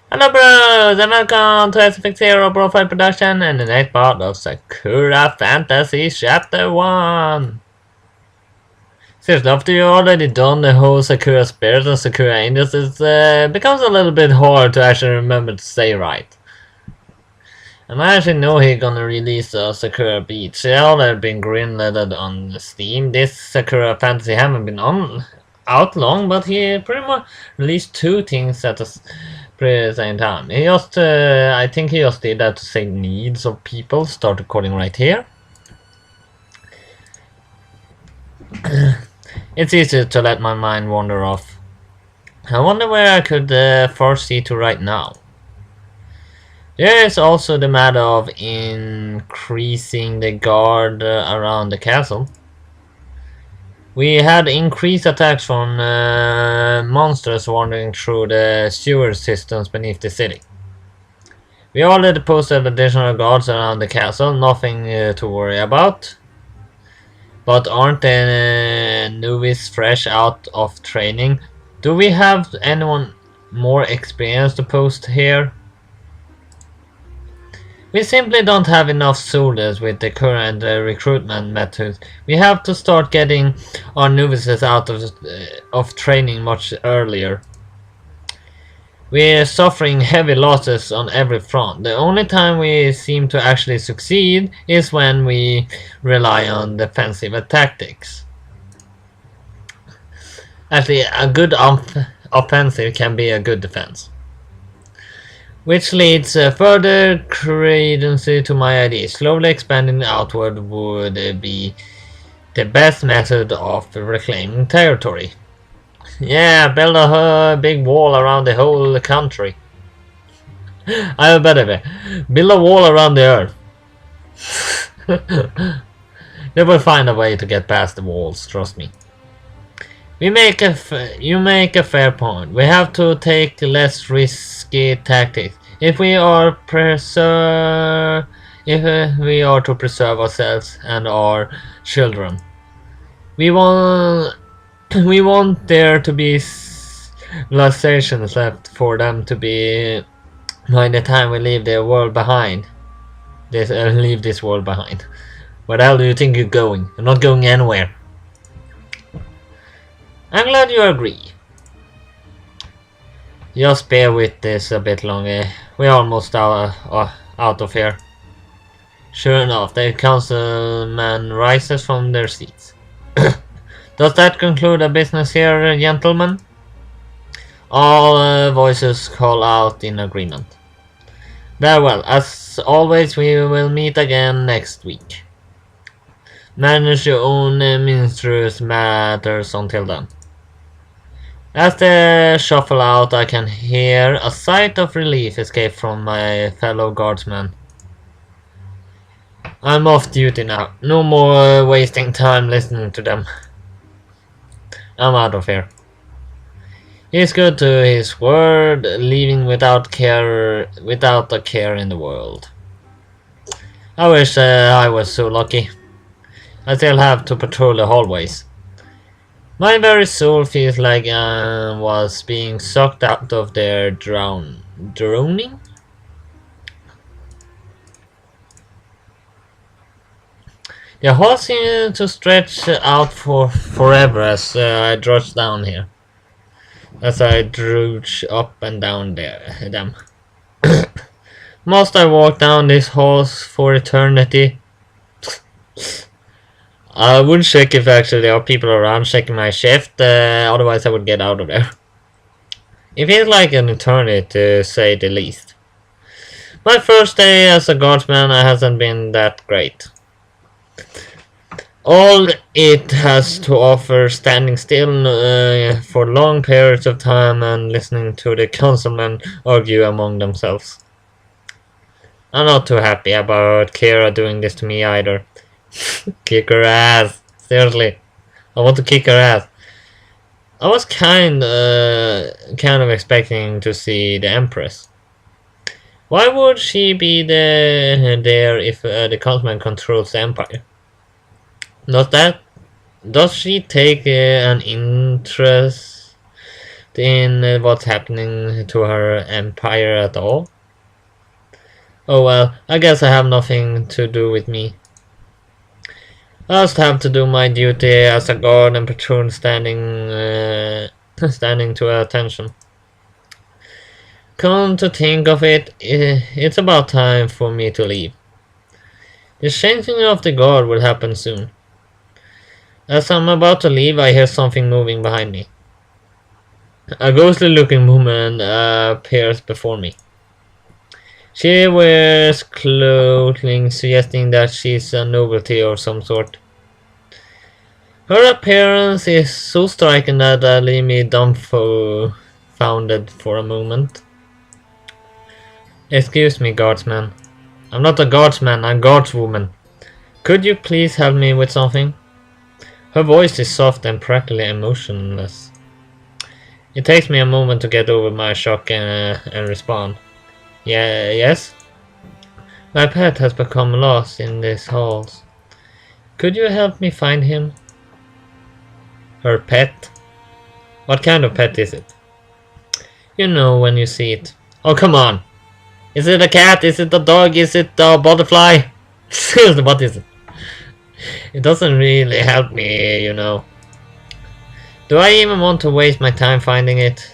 Hello bros, and welcome to SFX Zero BroFive production and the next part of Sakura Fantasy Chapter 1. Seriously, after you already done the whole Sakura Spirit and Sakura Angels, it becomes a little bit hard to actually remember to say right. And I actually know he's gonna release Sakura Beach. It already been greenlit on Steam. This Sakura Fantasy haven't been out long, but he pretty much released two things at the pretty same time. He just, I think he just did that to say needs of people. Start recording right here. It's easy to let my mind wander off. I wonder where I could foresee to right now. There is also the matter of increasing the guard around the castle. We had increased attacks from monsters wandering through the sewer systems beneath the city. We already posted additional guards around the castle, nothing to worry about. But aren't the newbies fresh out of training? Do we have anyone more experienced to post here? We simply don't have enough soldiers with the current recruitment methods. We have to start getting our novices out of training much earlier. We're suffering heavy losses on every front. The only time we seem to actually succeed is when we rely on defensive tactics. Actually, a good offensive can be a good defense. Which leads further credence to my idea. Slowly expanding outward would be the best method of reclaiming territory. Yeah, build a big wall around the whole country. I have a better way. Build a wall around the earth. They will find a way to get past the walls, trust me. You make a fair point. We have to take less risky tactics if we are to preserve ourselves and our children. We want there to be civilizations left for them to be by the time we leave the world behind. Leave this world behind. Where the hell do you think you're going? You're not going anywhere. I'm glad you agree. Just bear with this a bit longer. We're almost out of here. Sure enough, the councilman rises from their seats. Does that conclude our business here, gentlemen? All voices call out in agreement. Very well, as always, we will meet again next week. Manage your own ministerial matters until then. As they shuffle out, I can hear a sigh of relief escape from my fellow guardsmen. I'm off duty now. No more wasting time listening to them. I'm out of here. He's good to his word, leaving without a care in the world. I wish I was so lucky. I still have to patrol the hallways. My very soul feels like I was being sucked out of their drowning? The hall seems to stretch out for forever as I drudge down here. As I drudge up and down them. Must I walk down these halls for eternity? I would check if actually there are people around checking my shift, otherwise I would get out of there. It feels like an eternity to say the least. My first day as a guardsman hasn't been that great. All it has to offer standing still for long periods of time and listening to the councilmen argue among themselves. I'm not too happy about Kira doing this to me either. Kick her ass. Seriously. I want to kick her ass. I was kind of expecting to see the Empress. Why would she be there if the councilman controls the Empire? Does she take an interest in what's happening to her empire at all? Oh well, I guess I have nothing to do with me. I just have to do my duty as a guard and patrol standing to attention. Come to think of it, it's about time for me to leave. The changing of the guard will happen soon. As I'm about to leave, I hear something moving behind me. A ghostly looking woman appears before me. She wears clothing suggesting that she's a nobility of some sort. Her appearance is so striking that I leave me dumbfounded for a moment. Excuse me, guardsman. I'm not a guardsman, I'm a guardswoman. Could you please help me with something? Her voice is soft and practically emotionless. It takes me a moment to get over my shock and respond. Yeah, yes? My pet has become lost in these halls. Could you help me find him? Her pet? What kind of pet is it? You know when you see it. Oh, come on! Is it a cat? Is it a dog? Is it a butterfly? What is it? It doesn't really help me, you know. Do I even want to waste my time finding it?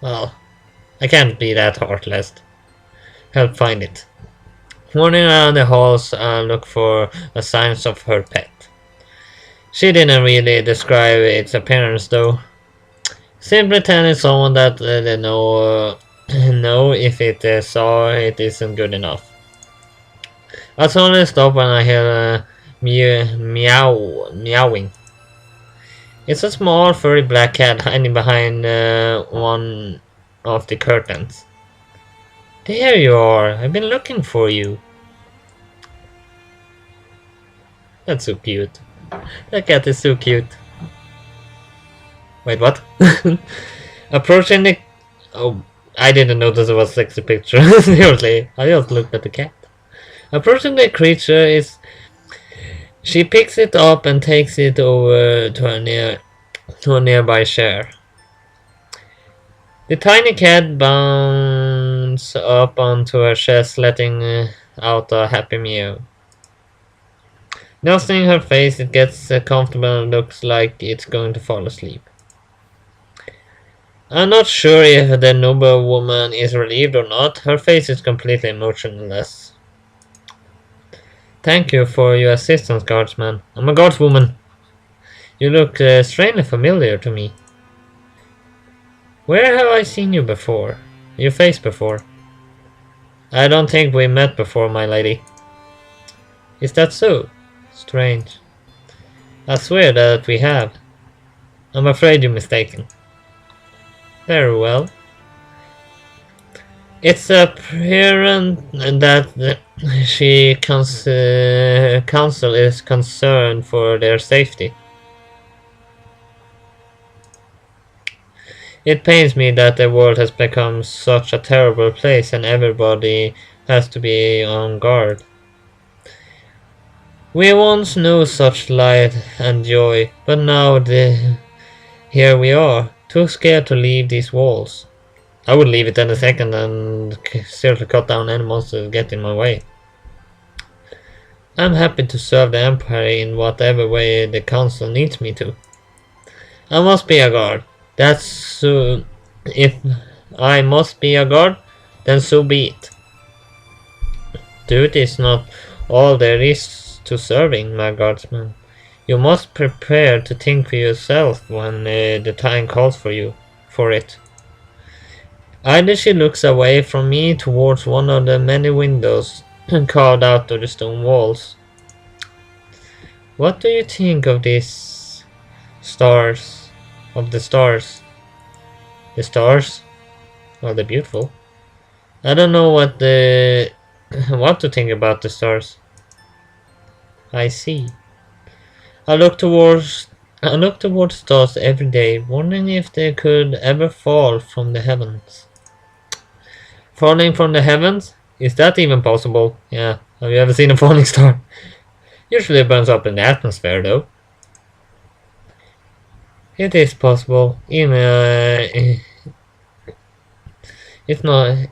Well, I can't be that heartless. Help find it. Wandering around the halls, look for signs of her pet. She didn't really describe its appearance though. Simply telling someone that they know if it saw it isn't good enough. I suddenly stop when I hear meowing. It's a small furry black cat hiding behind one of the curtains. There you are, I've been looking for you. That's so cute. That cat is so cute. Wait, what? Approaching the... Oh, I didn't notice it was a sexy picture. Seriously, I just looked at the cat. Approaching the creature is... She picks it up and takes it over to a nearby chair. The tiny cat bounds up onto her chest, letting out a happy meow. Nestling her face, it gets comfortable and looks like it's going to fall asleep. I'm not sure if the noble woman is relieved or not. Her face is completely emotionless. Thank you for your assistance, guardsman. I'm a guardswoman. You look strangely familiar to me. Where have I seen you before? Your face before? I don't think we met before, my lady. Is that so? Strange. I swear that we have. I'm afraid you're mistaken. Very well. It's apparent that the council is concerned for their safety. It pains me that the world has become such a terrible place and everybody has to be on guard. We once knew such light and joy, but now here we are, too scared to leave these walls. I would leave it in a second and seriously cut down any monsters that get in my way. I'm happy to serve the Empire in whatever way the Council needs me to. I must be a guard. That's so. If I must be a guard, then so be it. Duty is not all there is to serving, my guardsman. You must prepare to think for yourself when the time calls for it. Either she looks away from me towards one of the many windows carved out of the stone walls. What do you think of these stars? Of the stars? The stars? Well, they're beautiful. I don't know what to think about the stars. I see. I look towards stars every day, wondering if they could ever fall from the heavens. Falling from the heavens? Is that even possible? Yeah. Have you ever seen a falling star? Usually it burns up in the atmosphere, though. It is possible, even if not,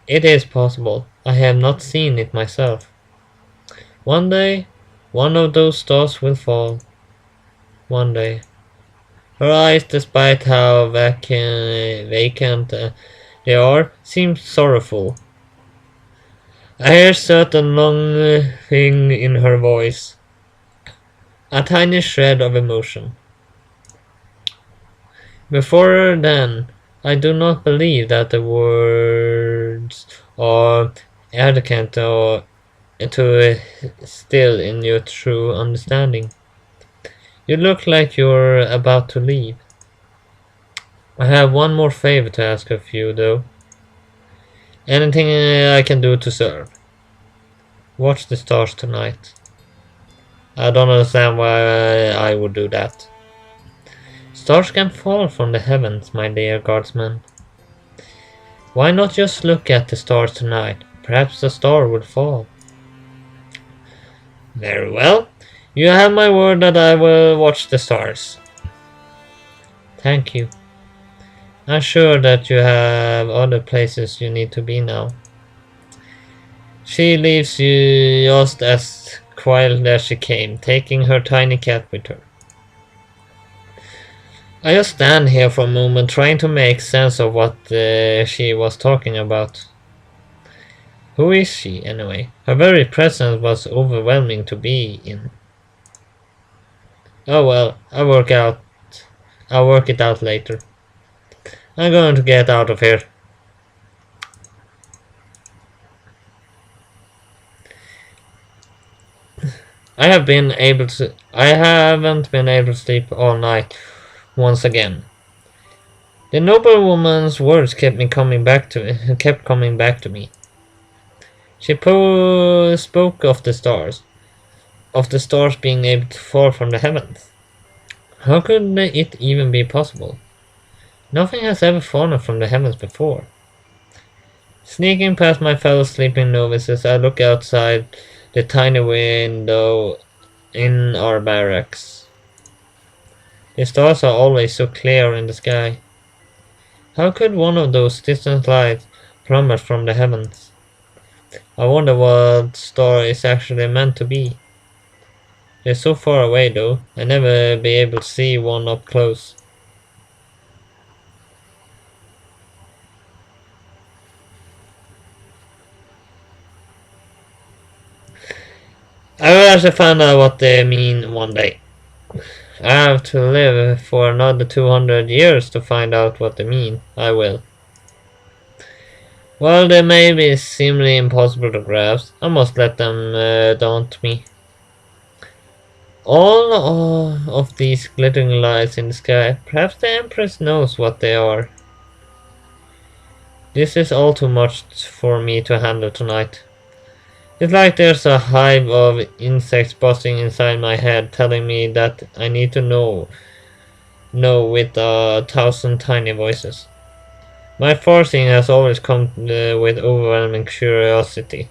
it is possible. I have not seen it myself. One day, one of those stars will fall. One day. Her eyes, despite how vacant they are, seem sorrowful. I hear certain longing in her voice, a tiny shred of emotion. Before then, I do not believe that the words are adequate or to still in your true understanding. You look like you're about to leave. I have one more favor to ask of you, though. Anything I can do to serve. Watch the stars tonight. I don't understand why I would do that. Stars can fall from the heavens, my dear guardsman. Why not just look at the stars tonight? Perhaps a star will fall. Very well. You have my word that I will watch the stars. Thank you. I'm sure that you have other places you need to be now. She leaves you just as quietly as she came, taking her tiny cat with her. I just stand here for a moment, trying to make sense of what she was talking about. Who is she, anyway? Her very presence was overwhelming to be in. Oh well, I'll work it out later. I'm going to get out of here. I haven't been able to sleep all night once again. The noblewoman's words kept coming back to me. She spoke of the stars being able to fall from the heavens. How could it even be possible? Nothing has ever fallen from the heavens before. Sneaking past my fellow sleeping novices, I look outside the tiny window in our barracks. The stars are always so clear in the sky. How could one of those distant lights plummet from the heavens? I wonder what star is actually meant to be. They're so far away though, I'll never be able to see one up close. I will actually find out what they mean one day. I have to live for another 200 years to find out what they mean. I will. Well, they may be seemingly impossible to grasp. I must let them daunt me. All of these glittering lights in the sky, perhaps the Empress knows what they are. This is all too much for me to handle tonight. It's like there's a hive of insects buzzing inside my head telling me that I need to know with 1,000 tiny voices. My forcing has always come with overwhelming curiosity.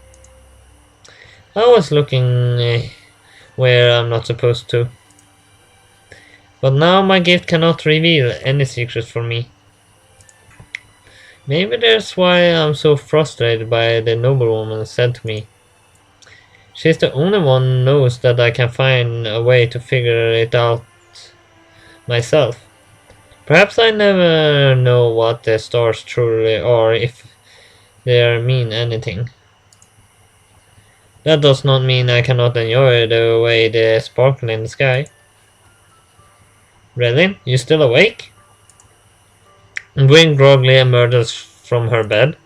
I was looking where I'm not supposed to. But now my gift cannot reveal any secrets for me. Maybe that's why I'm so frustrated by the noblewoman said to me. She's the only one who knows that I can find a way to figure it out myself. Perhaps I never know what the stars truly are if they mean anything. That does not mean I cannot enjoy the way they sparkle in the sky. Really? You still awake? Gwyn groggily emerges from her bed.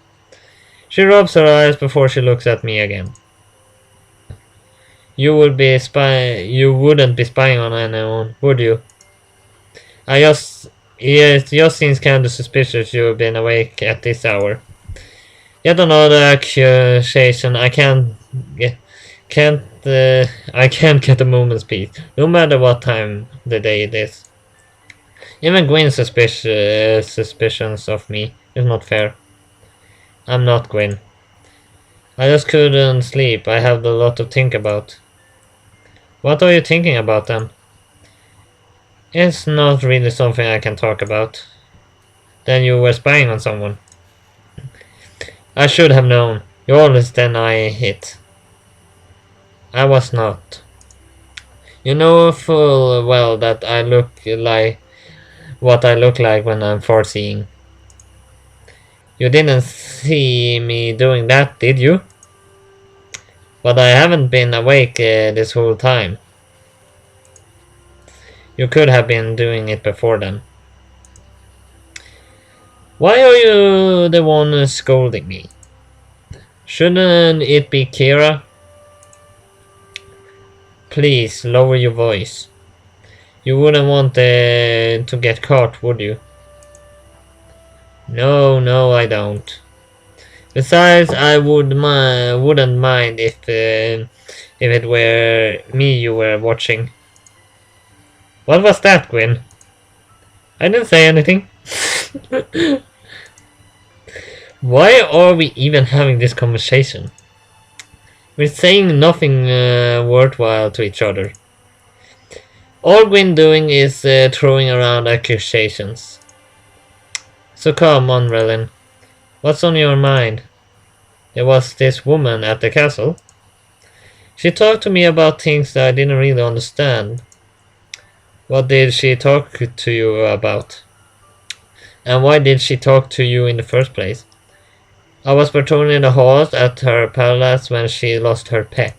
She rubs her eyes before she looks at me again. You wouldn't be spying on anyone, would you? It just seems kind of suspicious you've been awake at this hour. Yet another accusation I can't get a moment's peace, no matter what time of the day it is. Even Gwyn's suspicions of me is not fair. I'm not Gwyn. I just couldn't sleep. I have a lot to think about. What are you thinking about then? It's not really something I can talk about. Then you were spying on someone. I should have known. You always deny it. I was not. You know full well that I look like what I look like when I'm foreseeing. You didn't see me doing that, did you? But I haven't been awake this whole time. You could have been doing it before then. Why are you the one scolding me? Shouldn't it be Kira? Please, lower your voice. You wouldn't want to get caught, would you? No, I don't. Besides, I wouldn't mind if it were me you were watching. What was that, Gwyn? I didn't say anything. Why are we even having this conversation? We're saying nothing worthwhile to each other. All Gwyn doing is throwing around accusations. So come on, Relin. What's on your mind? There was this woman at the castle. She talked to me about things that I didn't really understand. What did she talk to you about? And why did she talk to you in the first place? I was patrolling the halls at her palace when she lost her pet.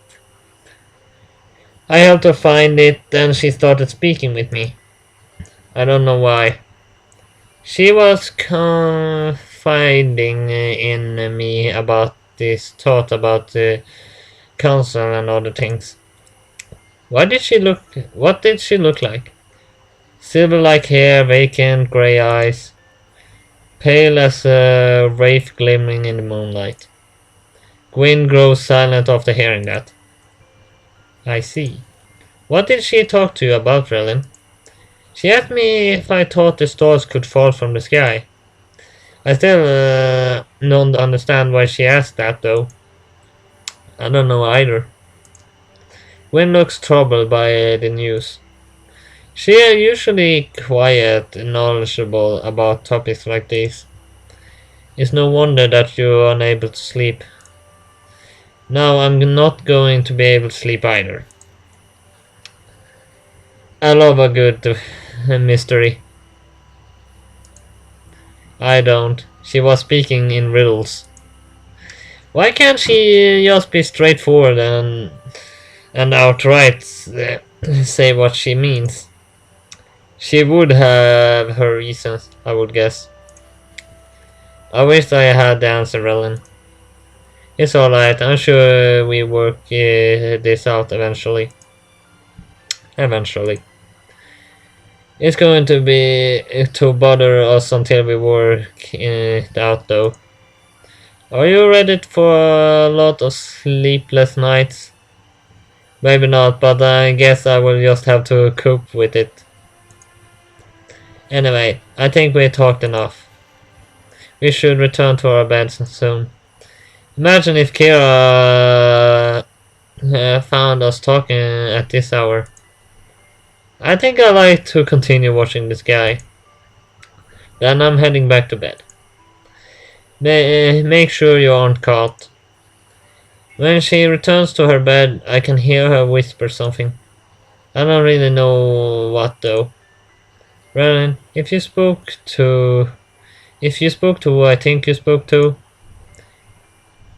I helped her find it and she started speaking with me. I don't know why. She was confiding in me about this thought about the council and other things. What did she look like? Silver-like hair, vacant grey eyes, pale as a wraith glimmering in the moonlight. Gwyn grows silent after hearing that. I see. What did she talk to you about, Relin? She asked me if I thought the stars could fall from the sky. I still don't understand why she asked that, though. I don't know either. Gwyn looks troubled by the news. She is usually quiet and knowledgeable about topics like these. It's no wonder that you're unable to sleep. Now I'm not going to be able to sleep either. I love a good mystery. I don't. She was speaking in riddles. Why can't she just be straightforward and outright say what she means? She would have her reasons, I would guess. I wish I had the answer, Relin. It's alright, I'm sure we work this out eventually. Eventually. It's going to be to bother us until we work it out, though. Are you ready for a lot of sleepless nights? Maybe not, but I guess I will just have to cope with it. Anyway, I think we talked enough. We should return to our beds soon. Imagine if Kira found us talking at this hour. I think I like to continue watching this guy. Then I'm heading back to bed. Make sure you aren't caught. When she returns to her bed, I can hear her whisper something. I don't really know what though. Ryan, if you spoke to who I think you spoke to,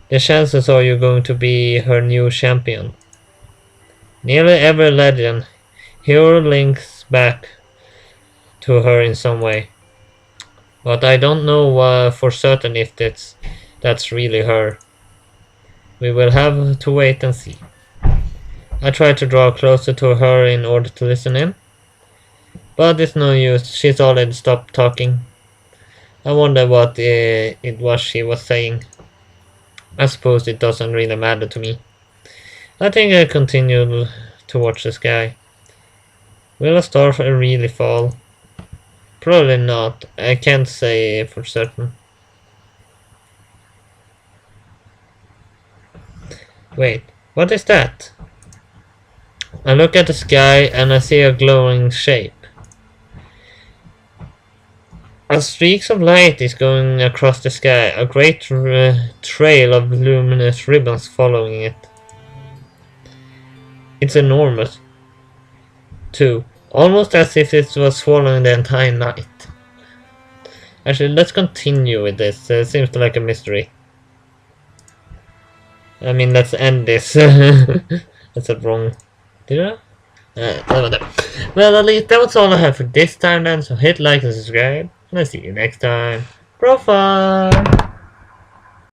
the chances are you're going to be her new champion. Nearly every legend hero links back to her in some way. But I don't know for certain if that's really her. We will have to wait and see. I tried to draw closer to her in order to listen in. But it's no use, she's already stopped talking. I wonder what it was she was saying. I suppose it doesn't really matter to me. I think I continue to watch the sky. Will a star really fall? Probably not. I can't say for certain. Wait, what is that? I look at the sky and I see a glowing shape. A streak of light is going across the sky, a great trail of luminous ribbons following it. It's enormous, too, almost as if it was following the entire night. Actually, let's continue with this. It seems like a mystery. I mean, let's end this. That's a wrong. Did I? Well, at least that was all I have for this time then, so hit like and subscribe, and I'll see you next time. BroFive!